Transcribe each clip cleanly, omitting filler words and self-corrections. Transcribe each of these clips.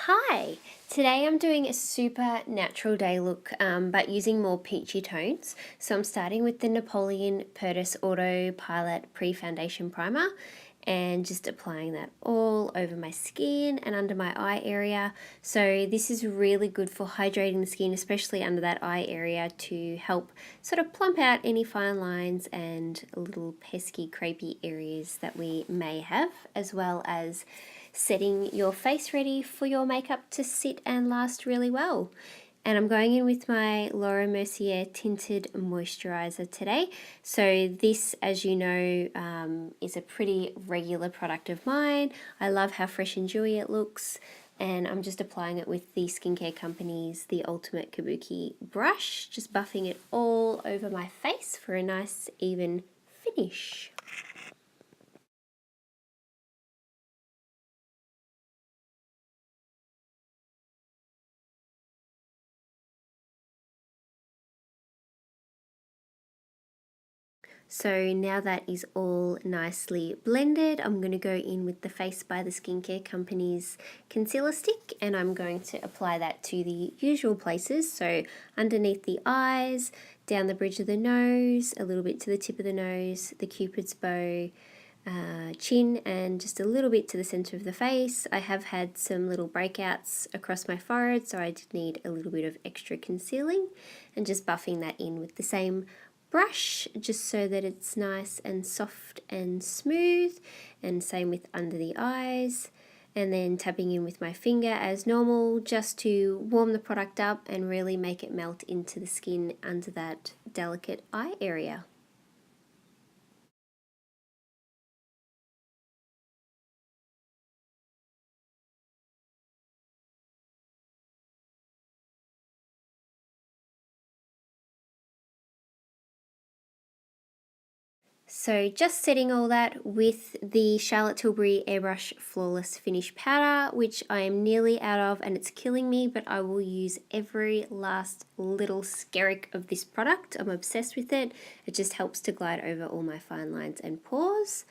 Hi! Today I'm doing a super natural day look but using more peachy tones. So I'm starting with the Napoleon Purtis Auto Pilot Pre-Foundation Primer and just applying that all over my skin and under my eye area. So this is really good for hydrating the skin, especially under that eye area, to help sort of plump out any fine lines and little pesky crepey areas that we may have, as well as setting your face ready for your makeup to sit and last really well. And I'm going in with my Mercier Tinted Moisturiser today. So this, as you know, is a pretty regular product of mine. I love how fresh and dewy it looks. And I'm just applying it with the skincare company's The Ultimate Kabuki brush, just buffing it all over my face for a nice even finish. So now that is all nicely blended, I'm going to go in with the Face by the Skincare Company's concealer stick, and I'm going to apply that to the usual places. So underneath the eyes, down the bridge of the nose, a little bit to the tip of the nose, the Cupid's bow, chin, and just a little bit to the center of the face. I have had some little breakouts across my forehead, so I did need a little bit of extra concealing, and just buffing that in with the same brush just so that it's nice and soft and smooth, and same with under the eyes, and then tapping in with my finger as normal just to warm the product up and really make it melt into the skin under that delicate eye area. So just setting all that with the Charlotte Tilbury Airbrush Flawless Finish Powder, which I am nearly out of and it's killing me, but I will use every last little skerrick of this product. I'm obsessed with it. It just helps to glide over all my fine lines and pores.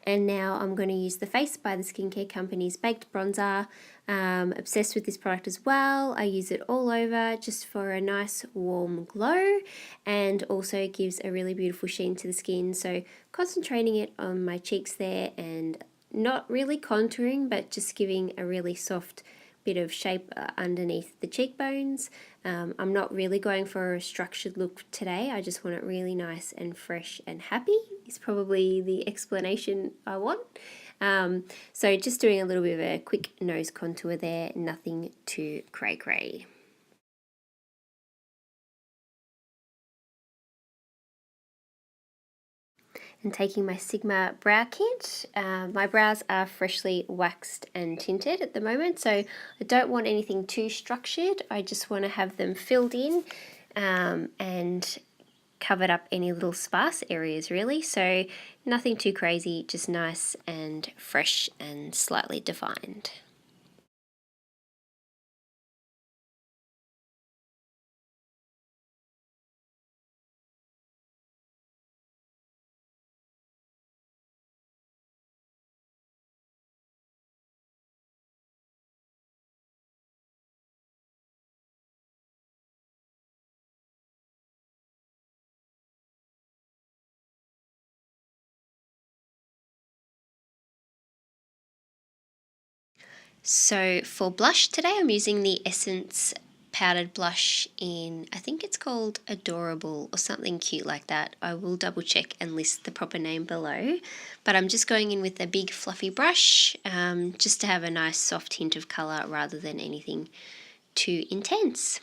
And now I'm going to use the Face by the Skincare Company's Baked Bronzer. Obsessed with this product as well. I use it all over just for a nice warm glow, and also gives a really beautiful sheen to the skin. So concentrating it on my cheeks there, and not really contouring, but just giving a really soft bit of shape underneath the cheekbones. I'm not really going for a structured look today. I just want it really nice and fresh and happy is probably the explanation I want. So just doing a little bit of a quick nose contour there, nothing too cray-cray. And taking my Sigma brow kit. My brows are freshly waxed and tinted at the moment, so I don't want anything too structured. I just want to have them filled in and covered up any little sparse areas really. So nothing too crazy, just nice and fresh and slightly defined. So for blush today, I'm using the Essence powdered blush in, I think it's called Adorable or something cute like that. I will double check and list the proper name below. But I'm just going in with a big fluffy brush just to have a nice soft hint of colour rather than anything too intense.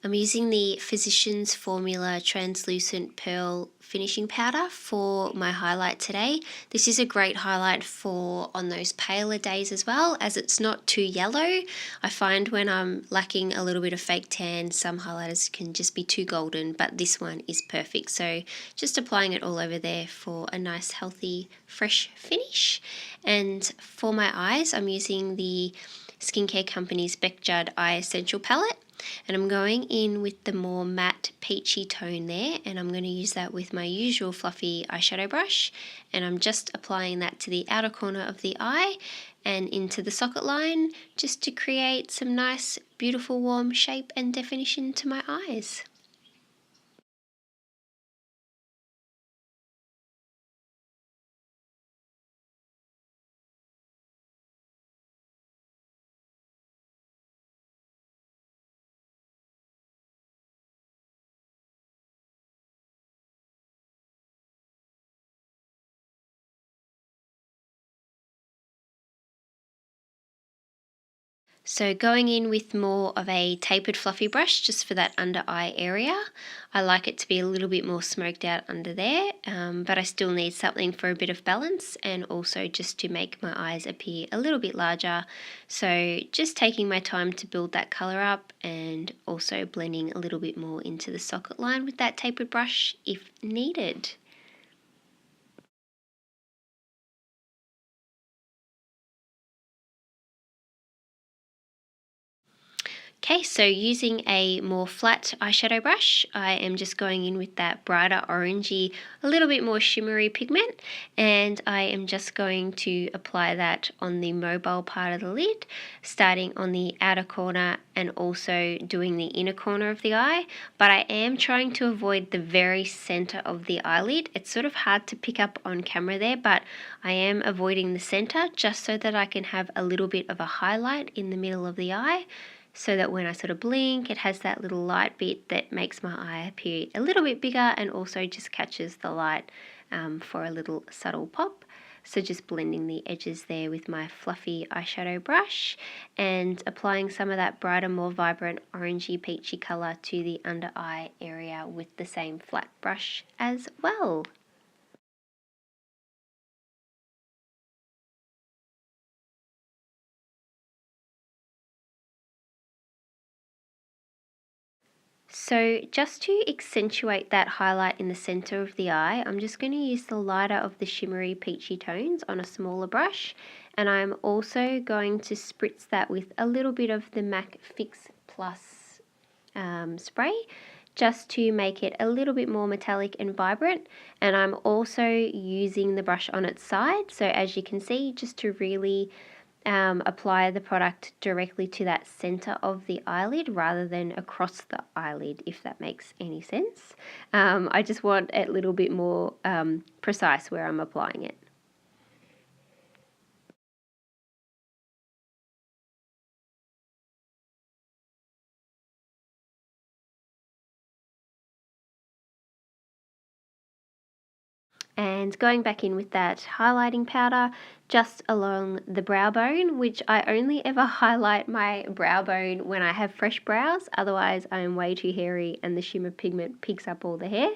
I'm using the Physicians Formula Translucent Pearl Finishing Powder for my highlight today. This is a great highlight for on those paler days as well, as it's not too yellow. I find when I'm lacking a little bit of fake tan, some highlighters can just be too golden, but this one is perfect. So just applying it all over there for a nice, healthy, fresh finish. And for my eyes, I'm using the skincare company's Judd Eye Essential Palette. And I'm going in with the more matte peachy tone there, and I'm going to use that with my usual fluffy eyeshadow brush, and I'm just applying that to the outer corner of the eye and into the socket line, just to create some nice beautiful warm shape and definition to my eyes. So going in with more of a tapered fluffy brush just for that under eye area. I like it to be a little bit more smoked out under there, but I still need something for a bit of balance and also just to make my eyes appear a little bit larger. So just taking my time to build that colour up and also blending a little bit more into the socket line with that tapered brush if needed. Okay, so using a more flat eyeshadow brush, I am just going in with that brighter orangey, a little bit more shimmery pigment, and I am just going to apply that on the mobile part of the lid, starting on the outer corner and also doing the inner corner of the eye, but I am trying to avoid the very center of the eyelid. It's sort of hard to pick up on camera there, but I am avoiding the center just so that I can have a little bit of a highlight in the middle of the eye, so that when I sort of blink, it has that little light bit that makes my eye appear a little bit bigger and also just catches the light for a little subtle pop. So just blending the edges there with my fluffy eyeshadow brush and applying some of that brighter, more vibrant orangey peachy colour to the under eye area with the same flat brush as well. So just to accentuate that highlight in the center of the eye, I'm just going to use the lighter of the shimmery peachy tones on a smaller brush, and I'm also going to spritz that with a little bit of the MAC Fix Plus spray, just to make it a little bit more metallic and vibrant. And I'm also using the brush on its side, so as you can see, just to really apply the product directly to that center of the eyelid rather than across the eyelid, if that makes any sense. I just want it a little bit more precise where I'm applying it. And going back in with that highlighting powder just along the brow bone, which I only ever highlight my brow bone when I have fresh brows, otherwise I am way too hairy and the shimmer pigment picks up all the hair.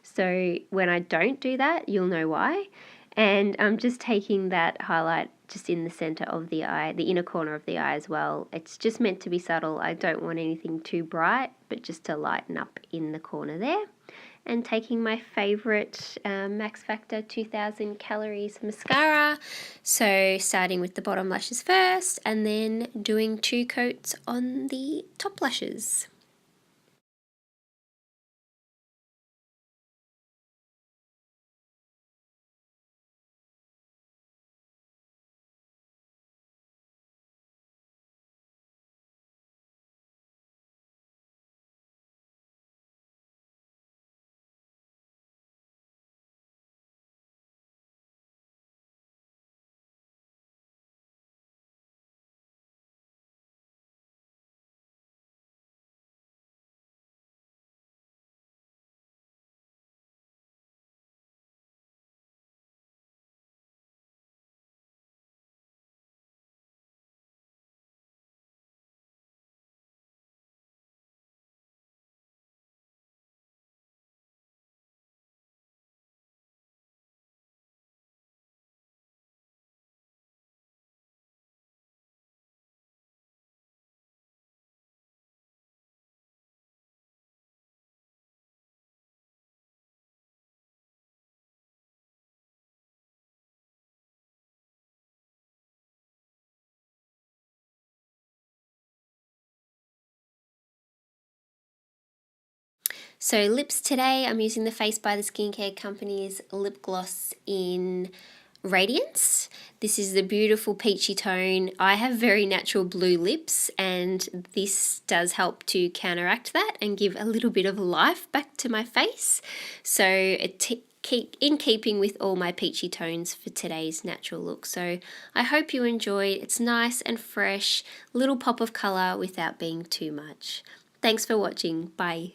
So when I don't do that, you'll know why. And I'm just taking that highlight just in the center of the eye, the inner corner of the eye as well. It's just meant to be subtle. I don't want anything too bright, but just to lighten up in the corner there. And taking my favorite Max Factor 2000 calories mascara. So starting with the bottom lashes first and then doing 2 coats on the top lashes. So lips today, I'm using the Face by the Skincare Company's lip gloss in Radiance. This is the beautiful peachy tone. I have very natural blue lips, and this does help to counteract that and give a little bit of life back to my face. So keep in keeping with all my peachy tones for today's natural look. So I hope you enjoy. It's nice and fresh, little pop of colour without being too much. Thanks for watching. Bye.